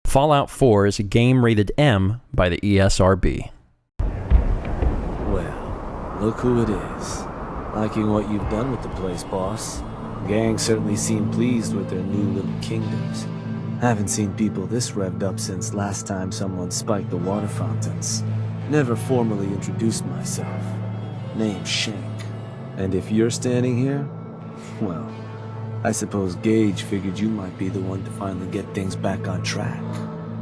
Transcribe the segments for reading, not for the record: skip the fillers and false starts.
Fallout 4 is a game rated M by the ESRB. Well, look who it is. Liking what you've done with the place, boss. Gang certainly seem pleased with their new little kingdoms. Haven't seen people this revved up since last time someone spiked the water fountains. Never formally introduced myself. Name's Shank. And if you're standing here, well, I suppose Gage figured you might be the one to finally get things back on track.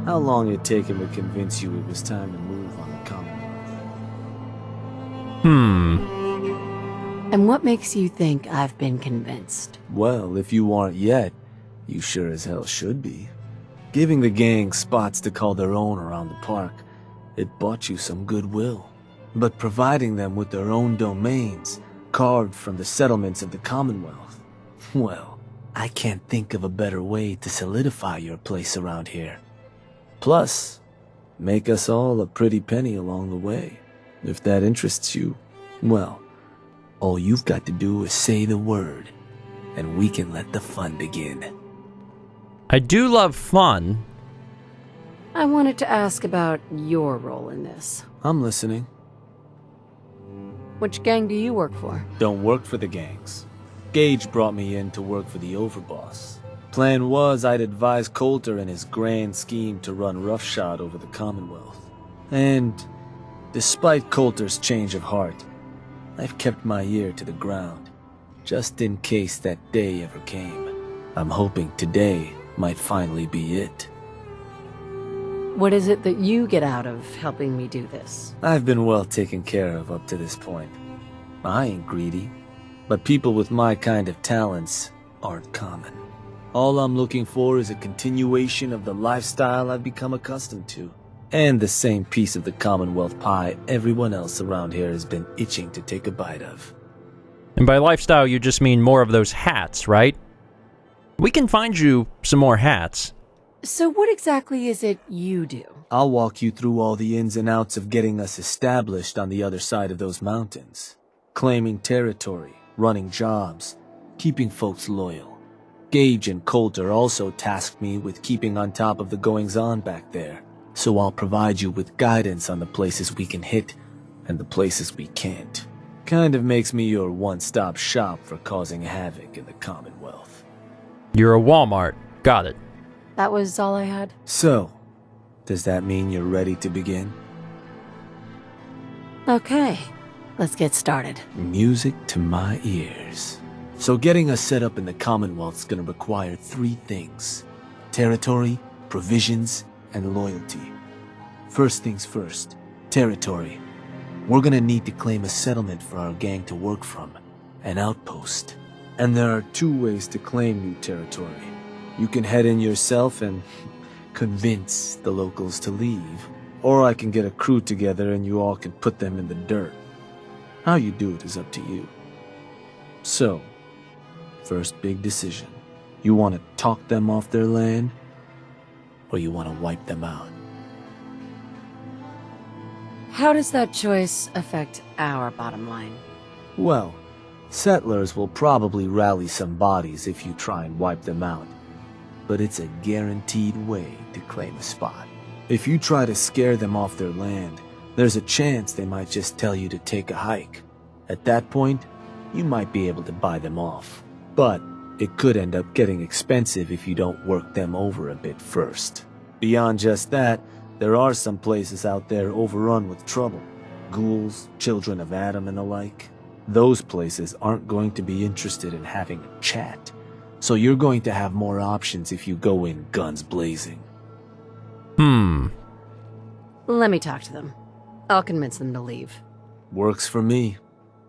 How long it take him to convince you it was time to move on the Commonwealth? And what makes you think I've been convinced? Well, if you aren't yet, you sure as hell should be. Giving the gang spots to call their own around the park, it bought you some goodwill. But providing them with their own domains, carved from the settlements of the Commonwealth, well, I can't think of a better way to solidify your place around here. Plus, make us all a pretty penny along the way. If that interests you, well, all you've got to do is say the word, and we can let the fun begin. I do love fun. I wanted to ask about your role in this. I'm listening. Which gang do you work for? Don't work for the gangs. Gage brought me in to work for the overboss. Plan was I'd advise Coulter in his grand scheme to run roughshod over the Commonwealth. And despite Coulter's change of heart, I've kept my ear to the ground, just in case that day ever came. I'm hoping today might finally be it. What is it that you get out of helping me do this? I've been well taken care of up to this point. I ain't greedy, but people with my kind of talents aren't common. All I'm looking for is a continuation of the lifestyle I've become accustomed to, and the same piece of the Commonwealth pie everyone else around here has been itching to take a bite of. And by lifestyle, you just mean more of those hats, right? We can find you some more hats. So what exactly is it you do? I'll walk you through all the ins and outs of getting us established on the other side of those mountains. Claiming territory, running jobs, keeping folks loyal. Gage and Coulter also tasked me with keeping on top of the goings-on back there. So I'll provide you with guidance on the places we can hit and the places we can't. Kind of makes me your one-stop shop for causing havoc in the Commonwealth. You're a Walmart. Got it. That was all I had? So, does that mean you're ready to begin? Okay, let's get started. Music to my ears. So getting us set up in the Commonwealth's gonna require 3 things. Territory, provisions, and loyalty. First things first, territory. We're gonna need to claim a settlement for our gang to work from, an outpost. And there are 2 ways to claim new territory. You can head in yourself and convince the locals to leave, or I can get a crew together and you all can put them in the dirt. How you do it is up to you. So, first big decision. You want to talk them off their land, or you want to wipe them out? How does that choice affect our bottom line? Well, settlers will probably rally some bodies if you try and wipe them out. But it's a guaranteed way to claim a spot. If you try to scare them off their land, there's a chance they might just tell you to take a hike. At that point, you might be able to buy them off. But it could end up getting expensive if you don't work them over a bit first. Beyond just that, there are some places out there overrun with trouble. Ghouls, children of Adam and the like. Those places aren't going to be interested in having a chat. So you're going to have more options if you go in guns blazing. Let me talk to them. I'll convince them to leave. Works for me.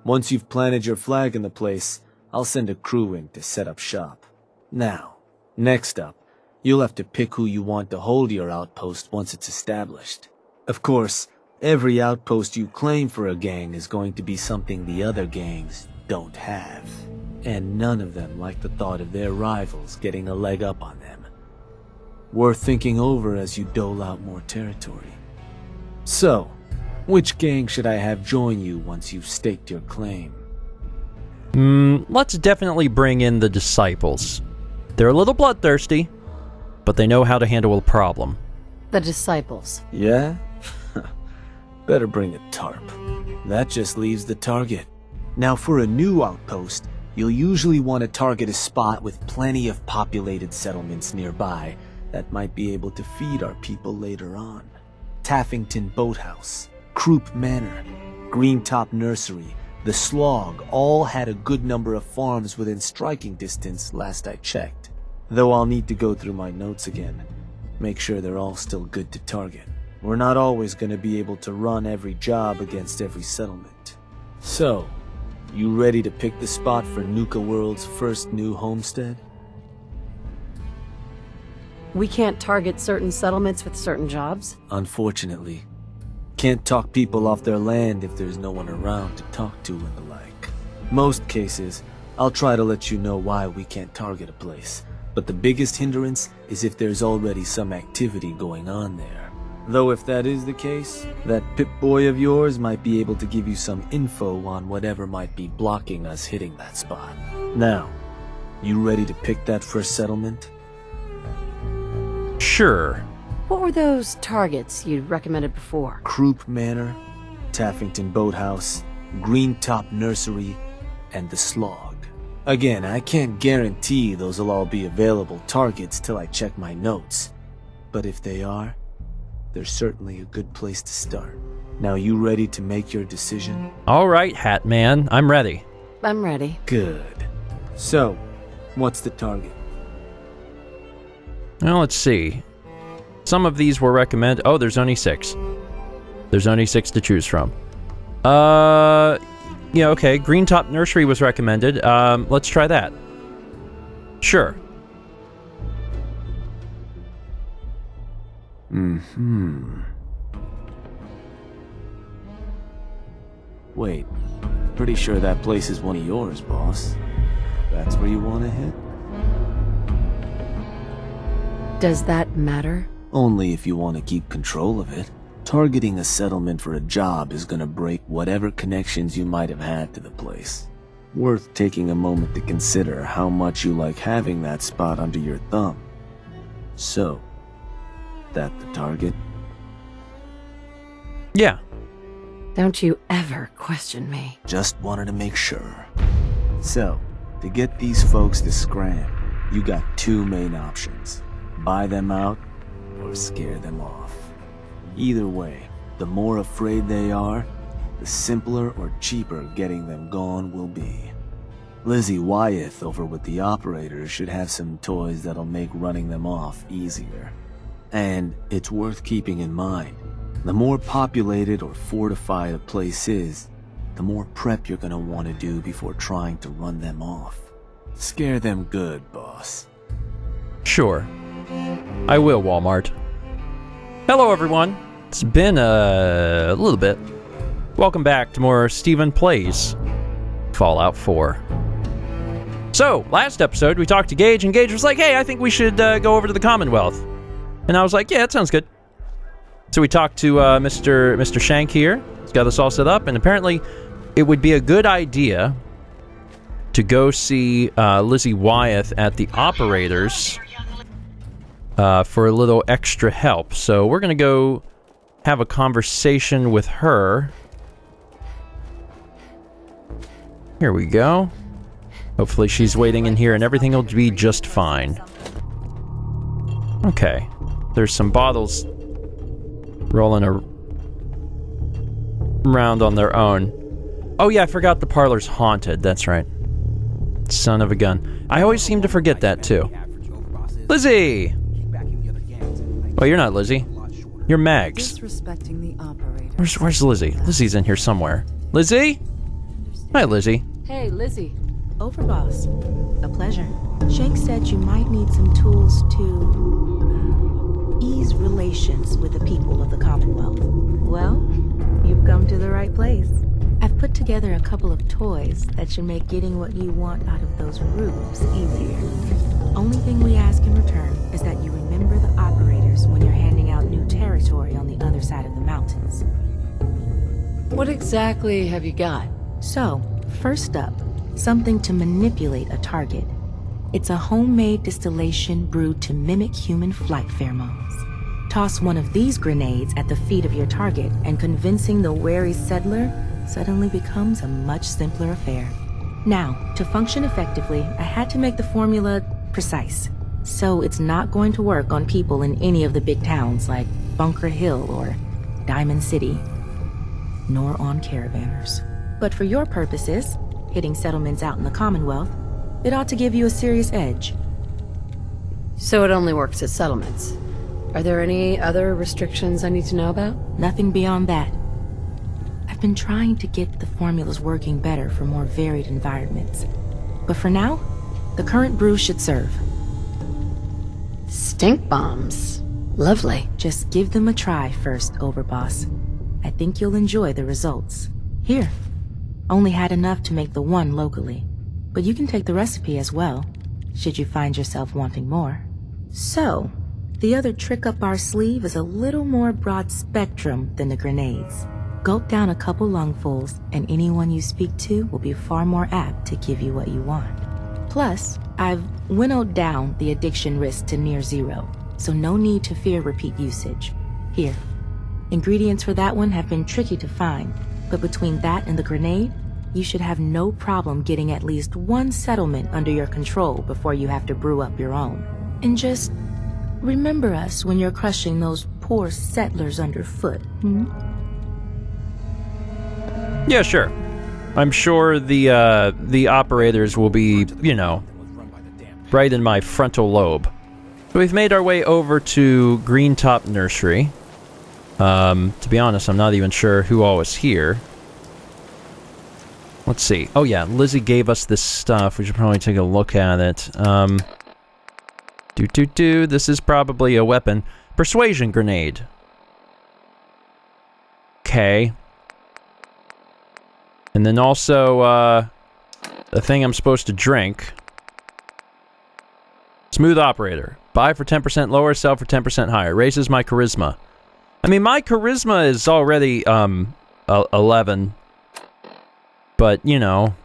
Once you've planted your flag in the place, I'll send a crew in to set up shop. Now, next up, you'll have to pick who you want to hold your outpost once it's established. Of course, every outpost you claim for a gang is going to be something the other gangs don't have. And none of them like the thought of their rivals getting a leg up on them. Worth thinking over as you dole out more territory. So, which gang should I have join you once you've staked your claim? Let's definitely bring in the disciples. They're a little bloodthirsty, but they know how to handle a problem. The disciples. Yeah? Better bring a tarp. That just leaves the target. Now for a new outpost, you'll usually want to target a spot with plenty of populated settlements nearby that might be able to feed our people later on. Taffington Boathouse, Croup Manor, Greentop Nursery, the Slog all had a good number of farms within striking distance last I checked. Though I'll need to go through my notes again, make sure they're all still good to target. We're not always going to be able to run every job against every settlement. So, you ready to pick the spot for Nuka World's first new homestead? We can't target certain settlements with certain jobs? Unfortunately. Can't talk people off their land if there's no one around to talk to and the like. Most cases, I'll try to let you know why we can't target a place, but the biggest hindrance is if there's already some activity going on there. Though if that is the case, that Pip-Boy of yours might be able to give you some info on whatever might be blocking us hitting that spot. Now, you ready to pick that first settlement? Sure. What were those targets you recommended before? Croup Manor, Taffington Boathouse, Greentop Nursery, and the Slog. Again, I can't guarantee those will all be available targets till I check my notes. But if they are, they're certainly a good place to start. Now you ready to make your decision? All right, Hat Man, I'm ready. I'm ready. Good. So, what's the target? Well, let's see. Some of these were recommended. Oh, there's only 6. There's only 6 to choose from. Yeah, okay. Greentop Nursery was recommended. Let's try that. Sure. Wait, pretty sure that place is one of yours, boss. That's where you want to hit? Does that matter? Only if you want to keep control of it. Targeting a settlement for a job is gonna break whatever connections you might have had to the place. Worth taking a moment to consider how much you like having that spot under your thumb. So, that the target? Yeah. Don't you ever question me. Just wanted to make sure. So, to get these folks to scram, you got 2 main options. Buy them out, or scare them off. Either way, the more afraid they are, the simpler or cheaper getting them gone will be. Lizzie Wyeth over with the operators should have some toys that'll make running them off easier. And it's worth keeping in mind, the more populated or fortified a place is, the more prep you're gonna want to do before trying to run them off. Scare them good, boss. Sure. I will, Walmart. Hello, everyone. It's been a little bit. Welcome back to more Steven Plays Fallout 4. So, last episode, we talked to Gage, and Gage was like, hey, I think we should go over to the Commonwealth. And I was like, yeah, that sounds good. So we talked to Mr. Shank here. He's got us all set up, and apparently it would be a good idea to go see Lizzie Wyeth at the operators for a little extra help. So we're going to go have a conversation with her. Here we go. Hopefully she's waiting in here and everything will be just fine. Okay. There's some bottles rolling around on their own. Oh yeah, I forgot the parlor's haunted. That's right. Son of a gun. I always seem to forget that too. Lizzie! Well, you're not Lizzie. You're Mags. Where's Lizzie? Lizzie's in here somewhere. Lizzie? Hi, Lizzie. Hey, Lizzie. Overboss. A pleasure. Shank said you might need some tools to ease relations with the people of the Commonwealth. Well, you've come to the right place. I've put together a couple of toys that should make getting what you want out of those rooms easier. Only thing we ask in return is that you remember the operators when you're handing out new territory on the other side of the mountains. What exactly have you got? So, first up, something to manipulate a target. It's a homemade distillation brewed to mimic human flight pheromones. Toss one of these grenades at the feet of your target, and convincing the wary settler suddenly becomes a much simpler affair. Now, to function effectively, I had to make the formula precise. So it's not going to work on people in any of the big towns like Bunker Hill or Diamond City, nor on caravanners. But for your purposes, hitting settlements out in the Commonwealth, it ought to give you a serious edge. So it only works at settlements. Are there any other restrictions I need to know about? Nothing beyond that. I've been trying to get the formulas working better for more varied environments. But for now, the current brew should serve. Stink bombs. Lovely. Just give them a try first, Overboss. I think you'll enjoy the results. Here. Only had enough to make the one locally. But you can take the recipe as well, should you find yourself wanting more. So, the other trick up our sleeve is a little more broad spectrum than the grenades. Gulp down a couple lungfuls, and anyone you speak to will be far more apt to give you what you want. Plus, I've winnowed down the addiction risk to near zero, so no need to fear repeat usage. Here, ingredients for that one have been tricky to find, but between that and the grenade, you should have no problem getting at least one settlement under your control before you have to brew up your own. And just remember us when you're crushing those poor settlers underfoot, Yeah, sure. I'm sure the operators will be, you know, right in my frontal lobe. So we've made our way over to Greentop Nursery. To be honest, I'm not even sure who all is here. Let's see. Oh yeah, Lizzie gave us this stuff. We should probably take a look at it. This is probably a weapon. Persuasion grenade. Okay. And then also, the thing I'm supposed to drink. Smooth operator. Buy for 10% lower, sell for 10% higher. Raises my charisma. I mean, my charisma is already, 11. But, you know,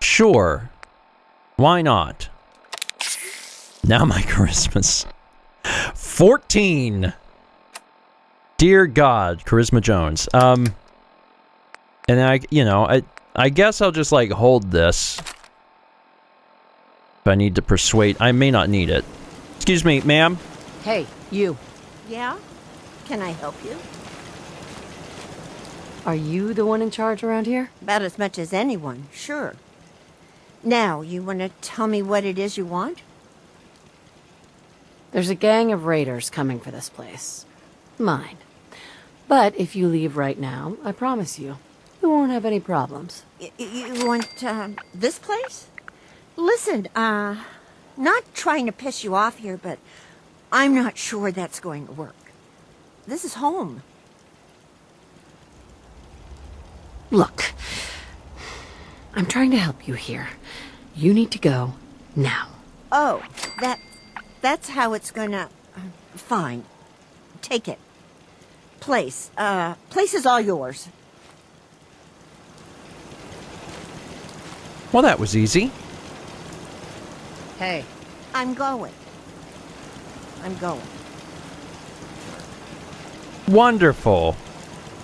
sure. Why not? Now my charisma's 14. Dear God, Charisma Jones. And I guess I'll just, like, hold this. If I need to persuade, I may not need it. Excuse me, ma'am? Hey, you. Yeah? Can I help you? Are you the one in charge around here? About as much as anyone, sure. Now, you want to tell me what it is you want? There's a gang of raiders coming for this place. Mine. But if you leave right now, I promise you, we won't have any problems. You want, this place? Listen, not trying to piss you off here, but I'm not sure that's going to work. This is home. Look, I'm trying to help you here. You need to go now. Oh, that's how it's gonna... fine. Take it. Place is all yours. Well, that was easy. Hey. I'm going. Wonderful.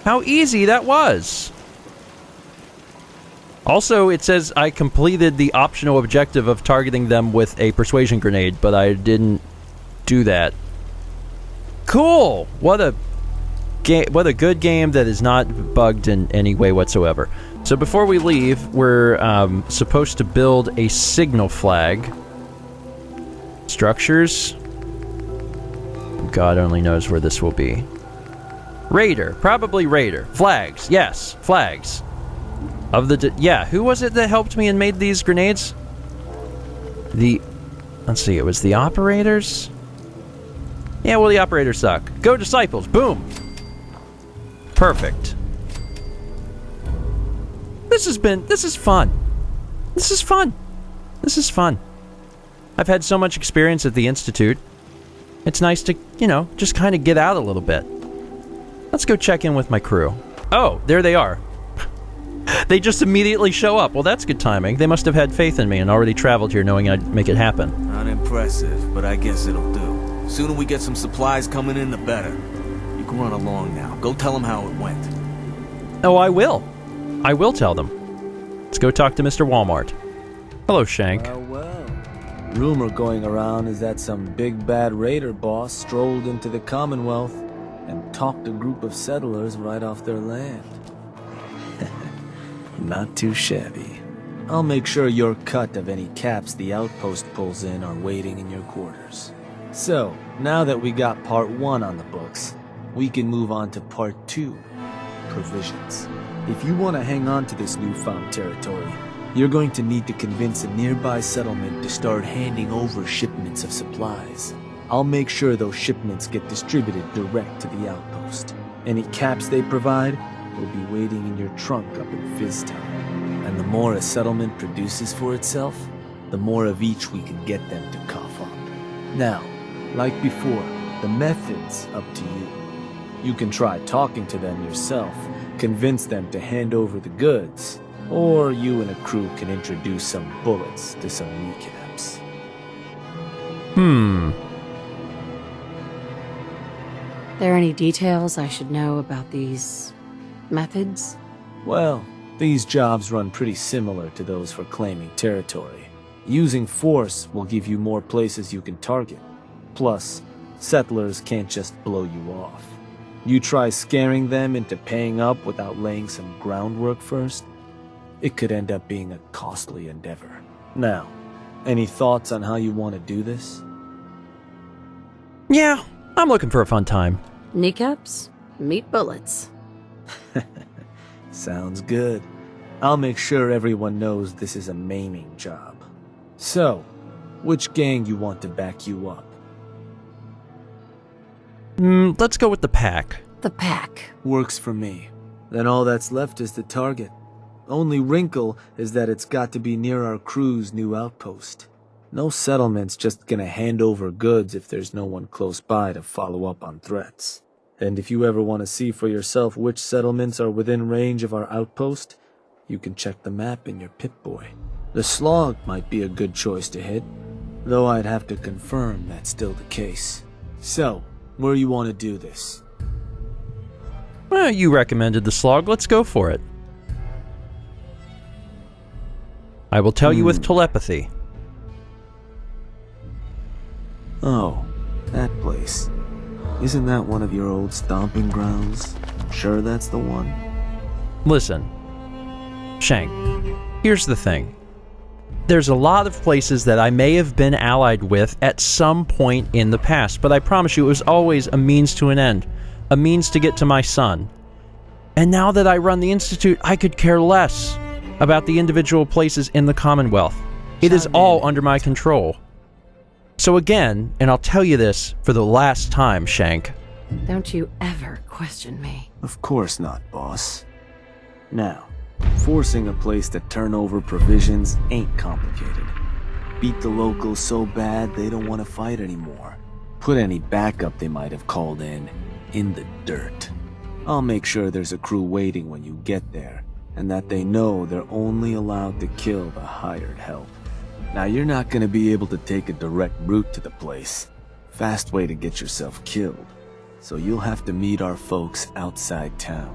How easy that was. Also, it says I completed the optional objective of targeting them with a persuasion grenade, but I didn't do that. Cool! What a good game that is not bugged in any way whatsoever. So before we leave, we're supposed to build a signal flag. Structures. God only knows where this will be. Raider. Probably Raider. Flags. Yes. Flags. Yeah, who was it that helped me and made these grenades? Let's see, it was the operators? Yeah, well, the operators suck. Go Disciples. Boom. Perfect. This is fun. This is fun. I've had so much experience at the Institute. It's nice to, just kind of get out a little bit. Let's go check in with my crew. Oh, there they are. They just immediately show up. Well, that's good timing. They must have had faith in me and already traveled here knowing I'd make it happen. Not impressive, but I guess it'll do. Sooner we get some supplies coming in, the better. You can run along now. Go tell them how it went. Oh, I will. I will tell them. Let's go talk to Mr. Walmart. Hello, Shank. Well. Rumor going around is that some big bad raider boss strolled into the Commonwealth and talked a group of settlers right off their land. Not too shabby. I'll make sure your cut of any caps the outpost pulls in are waiting in your quarters. So, now that we got part 1 on the books, we can move on to part 2, provisions. If you want to hang on to this newfound territory, you're going to need to convince a nearby settlement to start handing over shipments of supplies. I'll make sure those shipments get distributed direct to the outpost. Any caps they provide will be waiting in your trunk up in Fizztown. And the more a settlement produces for itself, the more of each we can get them to cough up. Now, like before, the method's up to you. You can try talking to them yourself, convince them to hand over the goods, or you and a crew can introduce some bullets to some kneecaps. There any details I should know about these methods? Well, these jobs run pretty similar to those for claiming territory. Using force will give you more places you can target. Plus, settlers can't just blow you off. You try scaring them into paying up without laying some groundwork first, it could end up being a costly endeavor. Now, any thoughts on how you want to do this? Yeah, I'm looking for a fun time. Kneecaps? Meat bullets. Sounds good. I'll make sure everyone knows this is a maiming job. So, which gang you want to back you up? Let's go with the pack. The pack. Works for me. Then all that's left is the target. Only wrinkle is that it's got to be near our crew's new outpost. No settlement's just gonna hand over goods if there's no one close by to follow up on threats. And if you ever want to see for yourself which settlements are within range of our outpost, you can check the map in your Pip-Boy. The Slog might be a good choice to hit, though I'd have to confirm that's still the case. So, where you want to do this? Well, you recommended the Slog. Let's go for it. I will tell you with telepathy. Oh, that place. Isn't that one of your old stomping grounds? Sure that's the one? Listen, Shank, here's the thing. There's a lot of places that I may have been allied with at some point in the past, but I promise you it was always a means to an end, a means to get to my son. And now that I run the Institute, I could care less about the individual places in the Commonwealth. It is all under my control. So again, and I'll tell you this for the last time, Shank. Don't you ever question me. Of course not, boss. Now, forcing a place to turn over provisions ain't complicated. Beat the locals so bad they don't want to fight anymore. Put any backup they might have called in the dirt. I'll make sure there's a crew waiting when you get there, and that they know they're only allowed to kill the hired help. Now, you're not going to be able to take a direct route to the place. Fast way to get yourself killed. So you'll have to meet our folks outside town.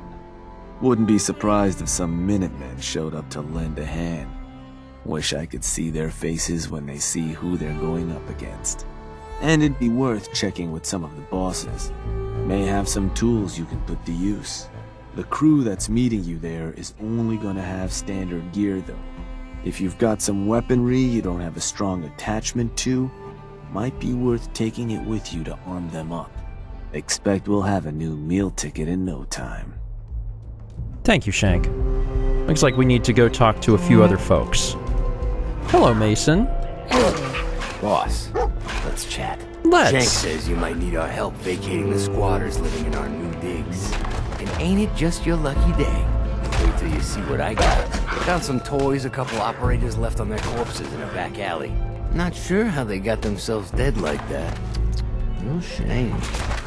Wouldn't be surprised if some Minutemen showed up to lend a hand. Wish I could see their faces when they see who they're going up against. And it'd be worth checking with some of the bosses. May have some tools you can put to use. The crew that's meeting you there is only going to have standard gear though. If you've got some weaponry you don't have a strong attachment to, might be worth taking it with you to arm them up. Expect we'll have a new meal ticket in no time. Thank you, Shank. Looks like we need to go talk to a few other folks. Hello, Mason. Boss, let's chat. Let's. Shank says you might need our help vacating the squatters living in our new digs. And ain't it just your lucky day? Wait till you see what I got. Found some toys a couple operators left on their corpses in a back alley. Not sure how they got themselves dead like that. No shame.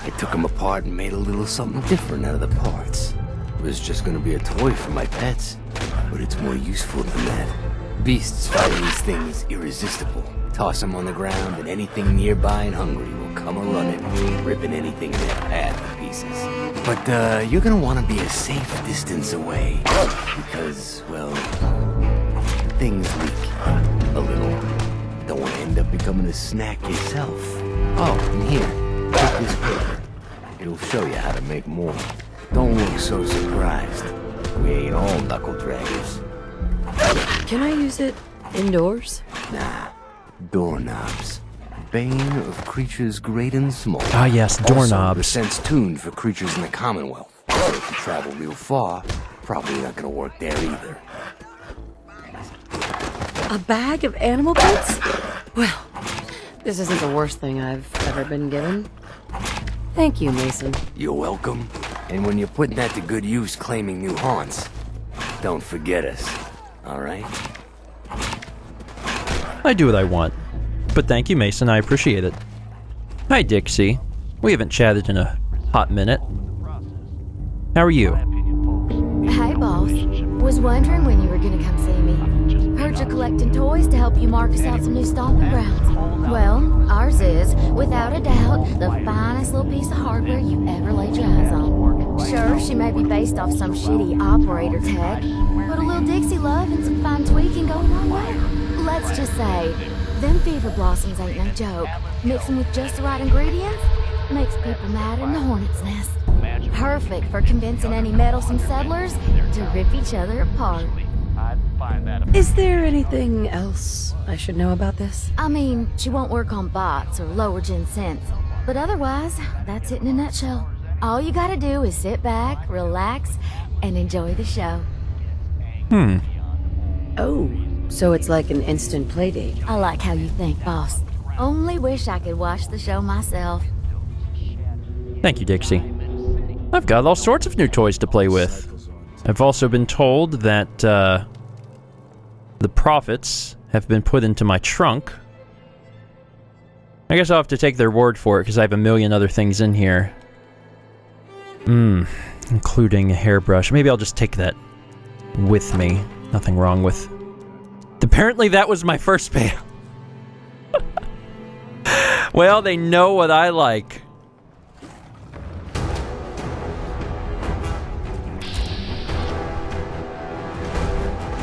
I took them apart and made a little something different out of the parts. It was just gonna be a toy for my pets, but it's more useful than that. Beasts find these things irresistible. Toss them on the ground, and anything nearby and hungry will come a-running, ripping anything in their path to pieces. But, you're gonna want to be a safe distance away. Because, well, things leak a little. Don't want to end up becoming a snack yourself. Oh, and here, take this paper. It'll show you how to make more. Don't look so surprised. We ain't all knuckle draggers. Can I use it indoors? Nah, doorknobs. Bane of creatures great and small. Ah, yes, Also, the doorknobs. scent's tuned for creatures in the Commonwealth. So if you travel real far, probably not gonna work there either. A bag of animal bits? Well, this isn't the worst thing I've ever been given. Thank you, Mason. You're welcome. And when you're putting that to good use claiming new haunts, don't forget us, alright? I do what I want. But thank you, Mason. I appreciate it. Hi, Dixie. We haven't chatted in a hot minute. How are you? Hey, boss. Was wondering when you were gonna come see me. Heard you're collecting toys to help you mark us out some new stomping grounds. Well, ours is, without a doubt, the finest little piece of hardware you ever laid your eyes on. Sure, she may be based off some shitty operator tech, but a little Dixie love and some fine tweaking go a long way. Let's just say, them fever blossoms ain't no joke. Mixing with just the right ingredients makes people mad in the hornet's nest. Perfect for convincing any meddlesome settlers to rip each other apart. Is there anything else I should know about this? I mean, she won't work on bots or lower gen synths, but otherwise, that's it in a nutshell. All you gotta do is sit back, relax, and enjoy the show. Oh, so it's like an instant play date. I like how you think, boss. Only wish I could watch the show myself. Thank you, Dixie. I've got all sorts of new toys to play with. I've also been told that the profits have been put into my trunk. I guess I'll have to take their word for it because I have a million other things in here. Including a hairbrush. Maybe I'll just take that with me. Nothing wrong with... Apparently that was my first pail. Well, they know what I like.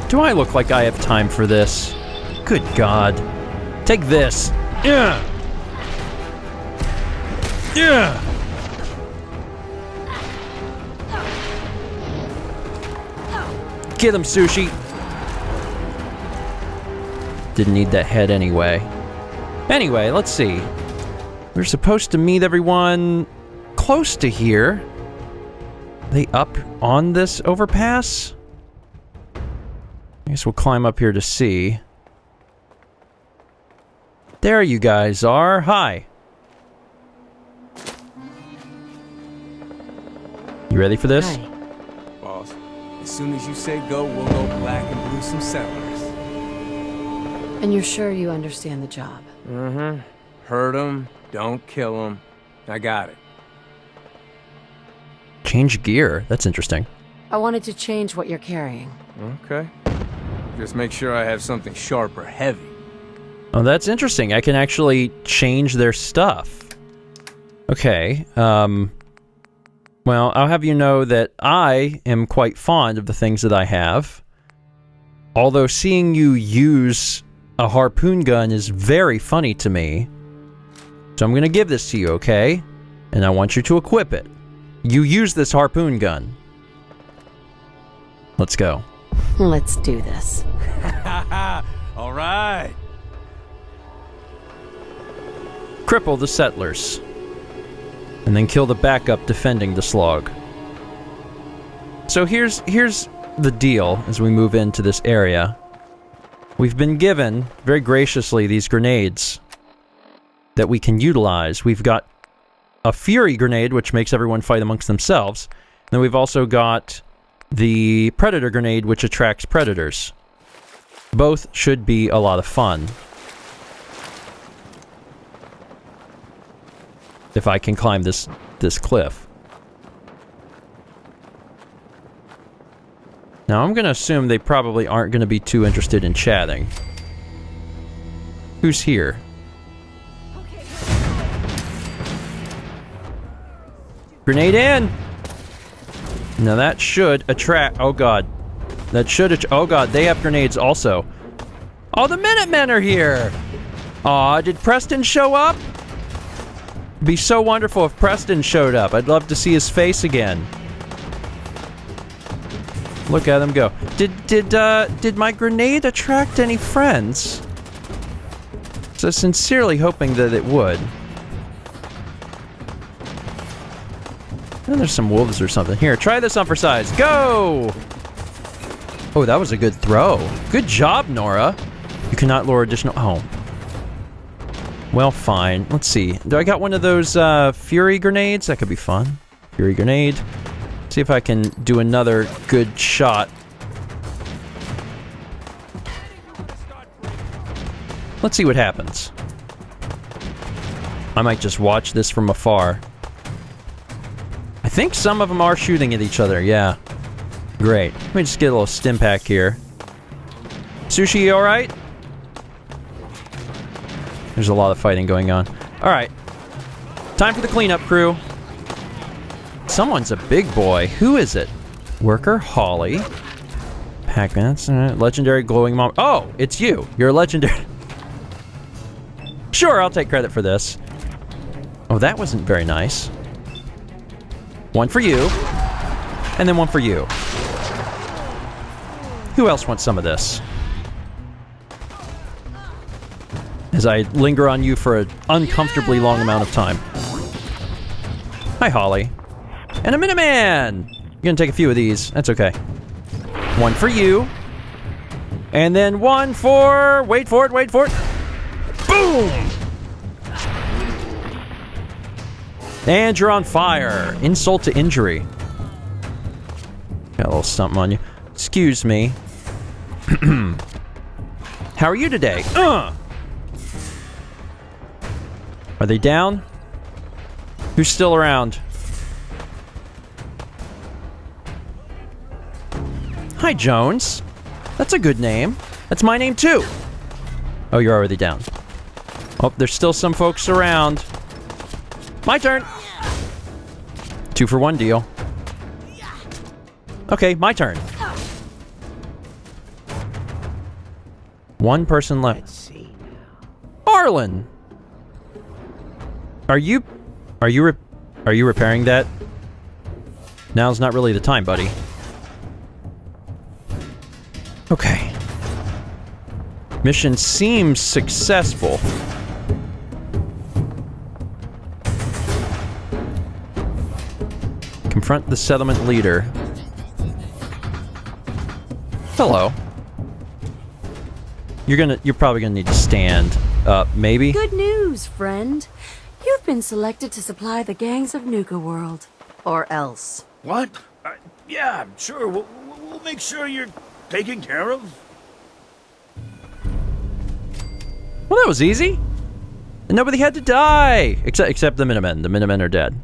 Do I look like I have time for this? Good God. Take this. Yeah. Yeah. Get him, Sushi. Didn't need that head anyway. Anyway, let's see. We're supposed to meet everyone close to here. Are they up on this overpass? I guess we'll climb up here to see. There you guys are. Hi. You ready for this? Hi. Boss, as soon as you say go, we'll go black and blue some settlers. And you're sure you understand the job? Mm-hmm. Hurt them, don't kill them. I got it. Change gear. That's interesting. I wanted to change what you're carrying. Okay. Just make sure I have something sharp or heavy. Oh, that's interesting. I can actually change their stuff. Okay, well, I'll have you know that I am quite fond of the things that I have. Although seeing you use a harpoon gun is very funny to me. So I'm going to give this to you, okay? And I want you to equip it. You use this harpoon gun. Let's go. Let's do this. All right. Cripple the settlers. And then kill the backup defending the slog. So here's the deal as we move into this area. We've been given, very graciously, these grenades that we can utilize. We've got a Fury grenade, which makes everyone fight amongst themselves. And then we've also got the Predator grenade, which attracts predators. Both should be a lot of fun. If I can climb this cliff. Now, I'm going to assume they probably aren't going to be too interested in chatting. Who's here? Grenade in! Now that should attract... Oh god. That should oh god, they have grenades also. Oh, the Minutemen are here! Aw, did Preston show up? It'd be so wonderful if Preston showed up. I'd love to see his face again. Look at him go. Did my grenade attract any friends? So sincerely hoping that it would. And there's some wolves or something. Here, try this on for size. Go! Oh, that was a good throw. Good job, Nora. You cannot lure additional... Oh. Well, fine. Let's see. Do I got one of those Fury grenades? That could be fun. Fury grenade. See if I can do another good shot. Let's see what happens. I might just watch this from afar. I think some of them are shooting at each other, yeah. Great. Let me just get a little stim pack here. Sushi, you alright? There's a lot of fighting going on. Alright. Time for the cleanup crew. Someone's a big boy. Who is it? Worker Holly. Pac-Man. Legendary glowing mom. Oh, it's you. You're a legendary. Sure, I'll take credit for this. Oh, that wasn't very nice. One for you. And then one for you. Who else wants some of this? As I linger on you for an uncomfortably long amount of time. Hi, Holly. And a Minuteman! You're gonna take a few of these. That's okay. One for you. And then one for... Wait for it, wait for it. Boom! And you're on fire. Insult to injury. Got a little something on you. Excuse me. How are you today? Are they down? Who's still around? Hi, Jones. That's a good name. That's my name, too. Oh, you're already down. Oh, there's still some folks around. My turn. 2-for-1 deal. Okay, my turn. One person left. Let's see now. Arlen! Are you repairing that? Now's not really the time, buddy. Okay. Mission seems successful. Confront the settlement leader. Hello. You're probably gonna need to stand up, maybe? Good news, friend. You've been selected to supply the gangs of Nuka World. Or else. What? Yeah, sure. We'll make sure you're taken care of. Well, that was easy. And nobody had to die! Except the Minutemen. The Minutemen are dead.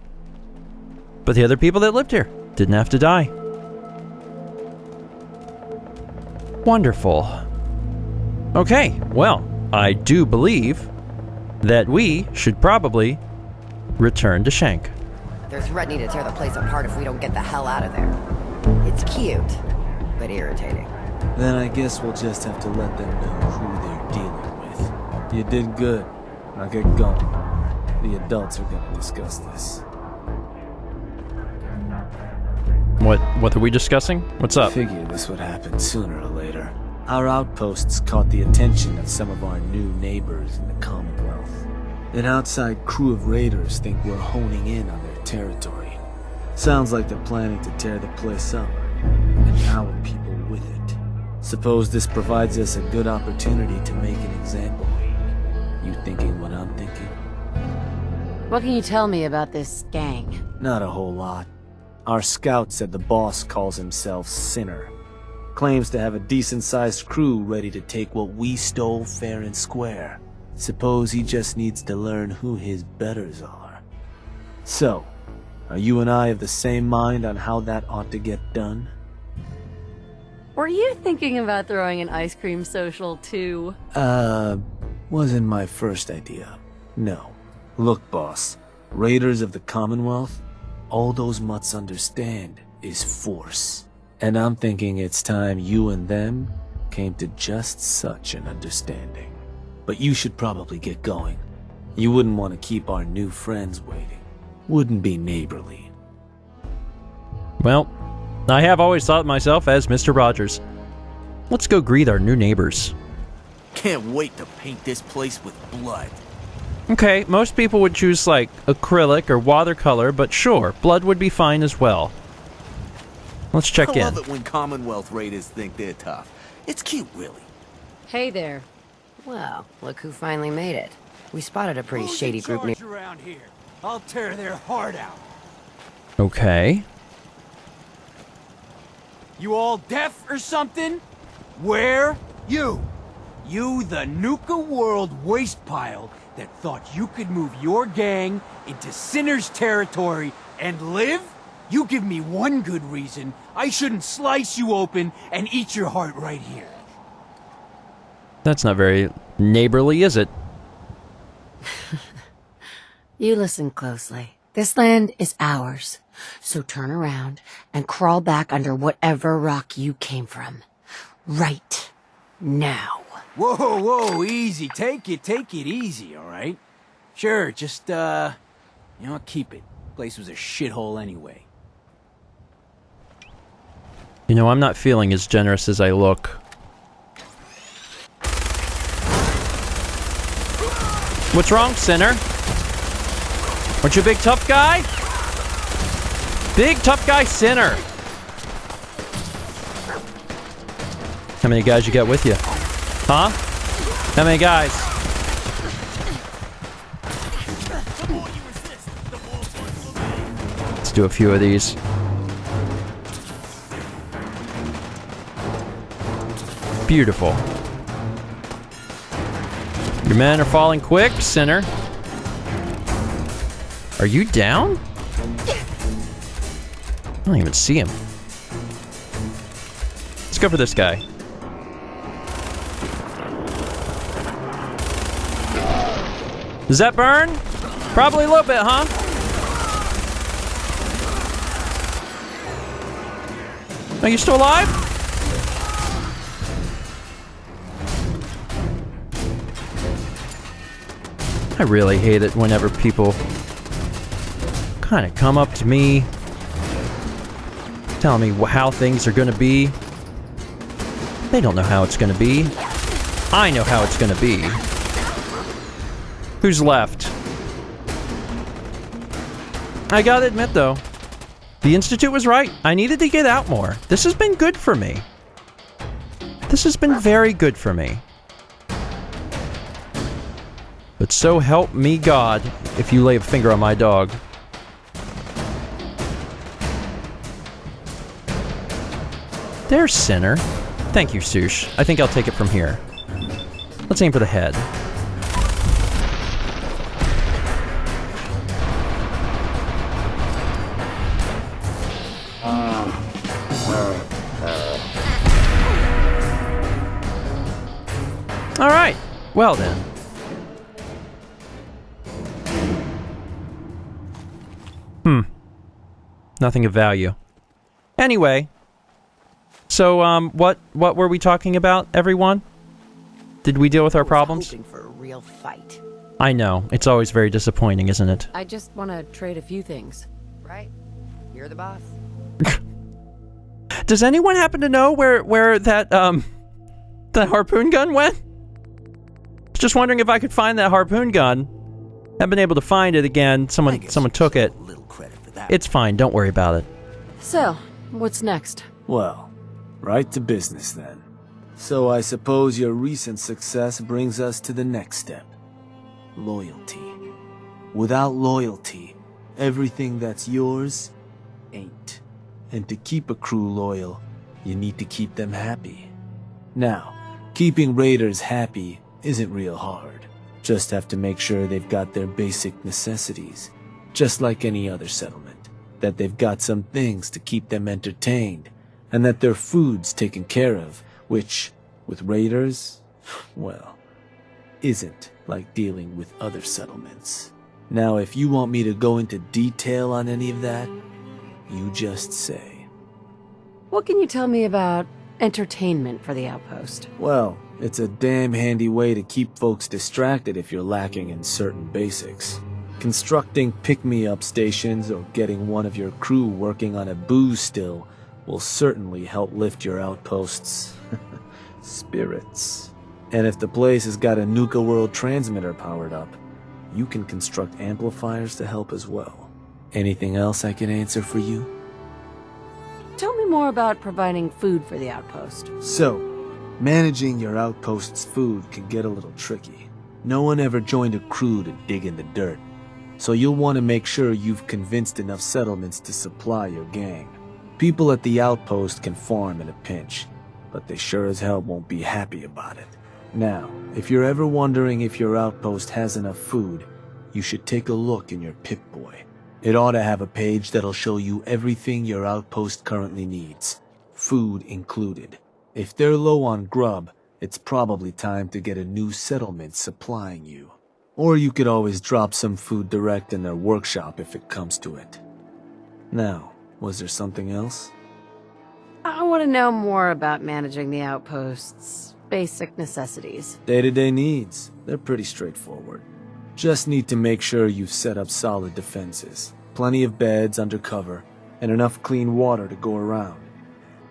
But the other people that lived here didn't have to die. Wonderful. Okay, well, I do believe that we should probably return to Shank. They're threatening to tear the place apart if we don't get the hell out of there. It's cute, but irritating. Then I guess we'll just have to let them know who they're dealing with. You did good. Now get going. The adults are gonna discuss this. What are we discussing? What's up? Figured this would happen sooner or later. Our outposts caught the attention of some of our new neighbors in the Commonwealth. An outside crew of raiders think we're honing in on their territory. Sounds like they're planning to tear the place up, and our people with it. Suppose this provides us a good opportunity to make an example. You thinking what I'm thinking? What can you tell me about this gang? Not a whole lot. Our scout said the boss calls himself Sinner. Claims to have a decent-sized crew ready to take what we stole fair and square. Suppose he just needs to learn who his betters are. So, are you and I of the same mind on how that ought to get done? Were you thinking about throwing an ice cream social too? Wasn't my first idea. No. Look, boss. Raiders of the Commonwealth, all those mutts understand is force. And I'm thinking it's time you and them came to just such an understanding. But you should probably get going. You wouldn't want to keep our new friends waiting. Wouldn't be neighborly. Well, I have always thought of myself as Mr. Rogers. Let's go greet our new neighbors. Can't wait to paint this place with blood. Okay, most people would choose like acrylic or watercolor, but sure, blood would be fine as well. Let's check in. I love it when Commonwealth raiders think they're tough. It's cute, really. Hey there. Well, look who finally made it. We spotted a pretty shady group near... around here. I'll tear their heart out. Okay. You all deaf or something? Where? You. You, the Nuka World waste pile that thought you could move your gang into Sinner's territory and live? You give me one good reason I shouldn't slice you open and eat your heart right here. That's not very neighborly, is it? You listen closely. This land is ours. So turn around and crawl back under whatever rock you came from. Right now. Whoa, whoa, easy. Take it easy, all right? Sure, just, keep it. Place was a shithole anyway. You know, I'm not feeling as generous as I look. What's wrong, Sinner? Aren't you a big tough guy? Big tough guy Sinner. How many guys you got with you? Huh? How many guys? Let's do a few of these. Beautiful. Your men are falling quick, Sinner. Are you down? I don't even see him. Let's go for this guy. Does that burn? Probably a little bit, huh? Are you still alive? I really hate it whenever people kind of come up to me, telling me how things are going to be. They don't know how it's going to be. I know how it's going to be. Who's left? I gotta admit, though, the Institute was right. I needed to get out more. This has been good for me. This has been very good for me. But so help me God if you lay a finger on my dog. There's Sinner. Thank you, Sush. I think I'll take it from here. Let's aim for the head. All right. Well then. Nothing of value. Anyway. So, what were we talking about, everyone? Did we deal with our problems? Hoping for a real fight. I know. It's always very disappointing, isn't it? I just want to trade a few things. Right? You're the boss. Does anyone happen to know where that, the harpoon gun went? Just wondering if I could find that harpoon gun. Haven't been able to find it again. Someone took it. It's fine. Don't worry about it. So, what's next? Well, right to business then. So I suppose your recent success brings us to the next step. Loyalty. Without loyalty, everything that's yours ain't. And to keep a crew loyal, you need to keep them happy. Now, keeping raiders happy isn't real hard. Just have to make sure they've got their basic necessities, just like any other settlement. That they've got some things to keep them entertained, and that their food's taken care of, which, with raiders, well, isn't like dealing with other settlements. Now, if you want me to go into detail on any of that, you just say. What can you tell me about entertainment for the outpost? Well, it's a damn handy way to keep folks distracted if you're lacking in certain basics. Constructing pick-me-up stations or getting one of your crew working on a booze still will certainly help lift your outpost's spirits. And if the place has got a Nuka World transmitter powered up, you can construct amplifiers to help as well. Anything else I can answer for you? Tell me more about providing food for the outpost. So, managing your outpost's food can get a little tricky. No one ever joined a crew to dig in the dirt, so you'll want to make sure you've convinced enough settlements to supply your gang. People at the outpost can farm in a pinch, but they sure as hell won't be happy about it. Now, if you're ever wondering if your outpost has enough food, you should take a look in your Pip-Boy. It ought to have a page that'll show you everything your outpost currently needs, food included. If they're low on grub, it's probably time to get a new settlement supplying you. Or you could always drop some food direct in their workshop if it comes to it. Now, was there something else? I want to know more about managing the outpost's basic necessities. Day-to-day needs. They're pretty straightforward. Just need to make sure you've set up solid defenses, plenty of beds under cover, and enough clean water to go around.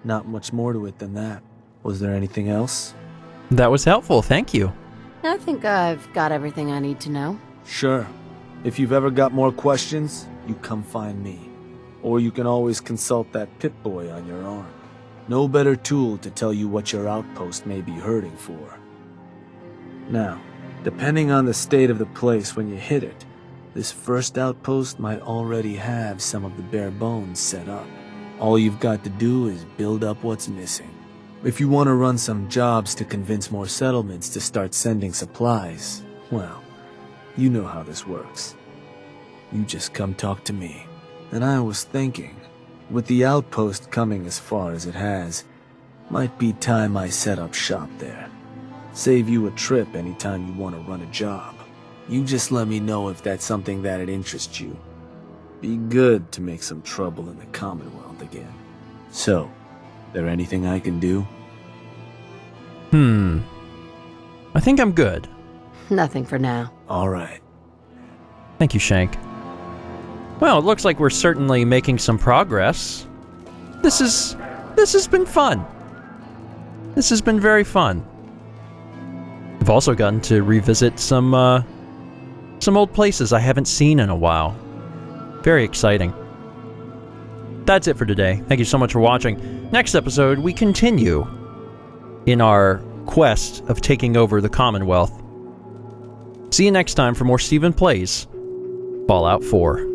Not much more to it than that. Was there anything else? That was helpful, thank you. I think I've got everything I need to know. Sure. If you've ever got more questions, you come find me. Or you can always consult that Pip-Boy on your arm. No better tool to tell you what your outpost may be hurting for. Now, depending on the state of the place when you hit it, this first outpost might already have some of the bare bones set up. All you've got to do is build up what's missing. If you want to run some jobs to convince more settlements to start sending supplies, well, you know how this works. You just come talk to me. And I was thinking, with the outpost coming as far as it has, might be time I set up shop there. Save you a trip anytime you want to run a job. You just let me know if that's something that'd interest you. Be good to make some trouble in the Commonwealth again. So, there anything I can do? I think I'm good. Nothing for now. All right. Thank you, Shank. Well, it looks like we're certainly making some progress. This has been fun. This has been very fun. I've also gotten to revisit some old places I haven't seen in a while. Very exciting. That's it for today. Thank you so much for watching. Next episode, we continue in our quest of taking over the Commonwealth. See you next time for more Stephen Plays Fallout 4.